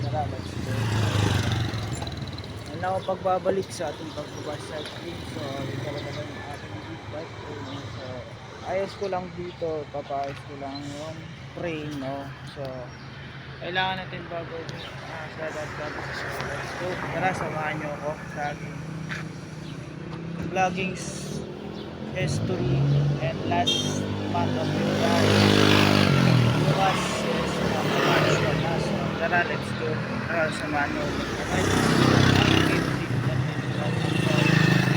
Tara, let's go. Wala ako pagbabalik sa ating pagbabicycling. So, ito na naman yung ating big bike. So, ayos ko lang dito. Papayos ko lang yung frame, no? So, kailangan natin bago sa dagdag. So, let's go. Tara, samahan nyo ako sa ating vlogging history and last month of July. Bukas is commercial na. So, tara, let's go. Tara, samahan nyo.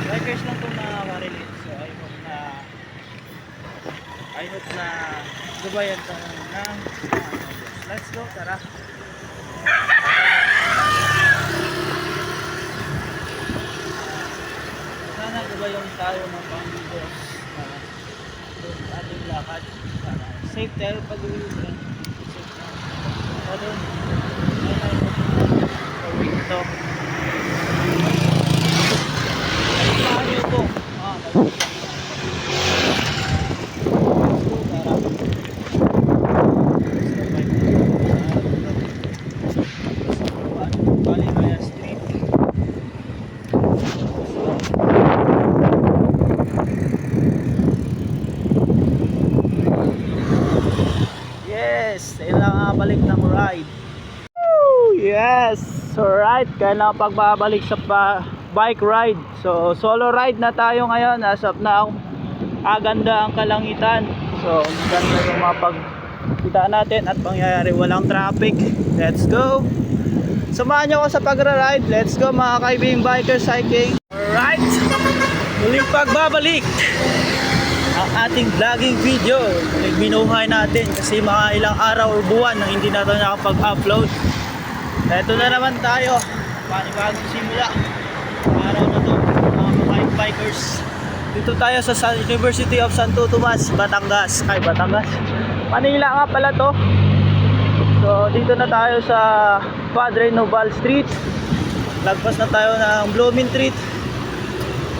Bikers lang itong nakaka-relate. So, I hope na gabayan ito ng let's go, tara. Sana gabayan tayo ng pang-videos na ating lakad. Sana safe tayo pag-uwi na. Safe na. So, doon. Pag-uwi ito. Saan nyo po? Yes, kailangan balik ng ride. Woo! Yes, alright, kailangan pagbabalik sa bike ride. So solo ride na tayo ngayon. As of now, aganda ang kalangitan. So maganda yung mapagkita natin at pangyayari, walang traffic. Let's go. Samahan nyo ako sa pagra-ride. Let's go mga kaibigang biker cycling. Alright, muling pagbabalik ang ating vlogging video. Nagbinuhay natin kasi mga ilang araw or buwan na hindi natin nakapag-upload. Eto na naman tayo, panibagong simula araw na to mga bikers. Dito tayo sa University of Santo Tomas, Batangas. Ay, Batangas, Manila nga pala to. So dito na tayo sa Padre Noval Street. Lagpas na tayo ng Blooming Street.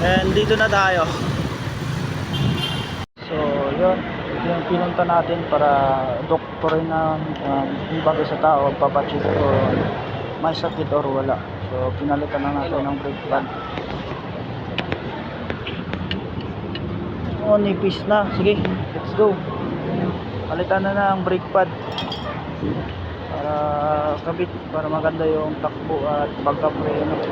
And dito na tayo. So yun, ito yung pinunta natin para doktorin na ibang sa tao, papacheck kung may sakit or wala. So pinalitan na natin ng brake pad. Oh, nipis na. Sige, let's go. Palitan na ang brake pad para kabit, para maganda yung takbo at pagkapreno. So,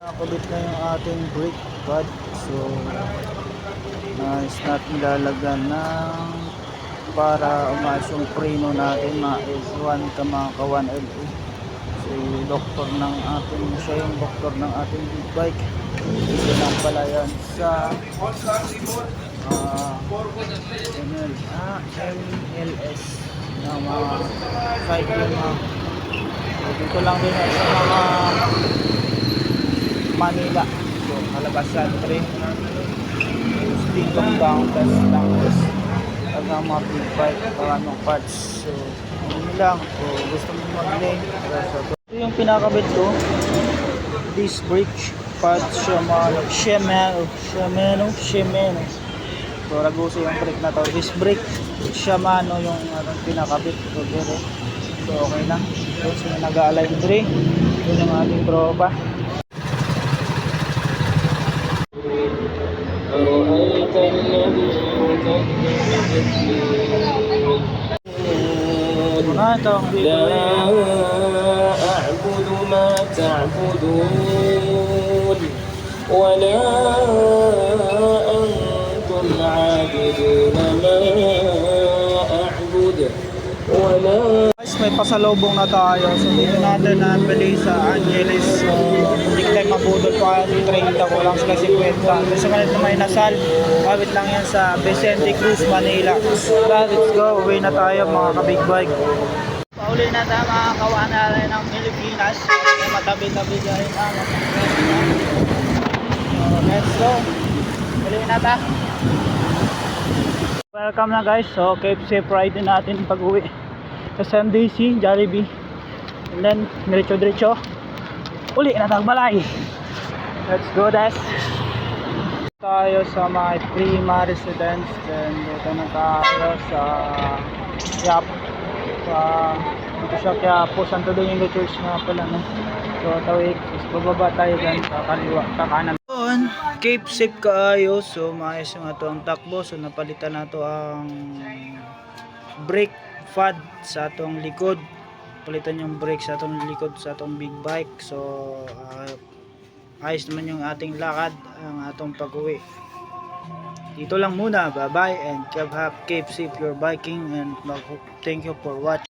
nakabit na yung ating brake pad. So nice natin lalagyan ng para umayos yung preno natin, mga L1 ka mga ka-1LE. So yung doktor ng ating, siya yung doktor ng ating big bike. Ito lang pala yan sa MLS na mga cycling. So dito lang din sa mga Manila. So Malabasan 3 speed of down test lang pag mga big bike anong parts. So hindi lang, so gusto mo mag-lane. So ito yung pinakabit ko, disc brake pad Shimano. So raguso yung brake na to, disc brake Shimano yung pinakabit ko dito. So okay lang. So nag-align brake, ito yung ating tropa. أرأيت الذي يكذب لا أعبد ما تعبدون ولا أنتم عابدون ما أعبد ولا. May pasalubong na tayo. So dito natin nabili sa Angeles. So hindi tayo mabudol pa. 30 ko lang sila 50. So malit na may nasal. Kawit lang yan sa Vicente Cruz, Manila. Let's go. Uwi na tayo mga ka-big bike. Pauli na tayo mga kawanalay ng Pilipinas. Matabi-tabi dyan ang so let's go. Uli na tayo. Welcome na guys. So keep safe ride din natin pag uwi sa SMDC, Jollibee. And then diretso uli na tagbalay. Let's go guys. Tayo sa my Prima residence. Then dito na tayo sa Yap dito siya Quiapo, Santo Domingo Church nga pala, no? So tawid, bababa tayo dyan sa kaliwa, sa kanan. Cape safe kaayo. So maayos yung ato ang takbo. So napalitan nato ang brake pad sa atong likod. Palitan yung brake sa atong likod sa atong big bike. So ayos naman yung ating lakad, ang atong pag-uwi. Dito lang muna. Bye bye and keep safe your biking, and thank you for watching.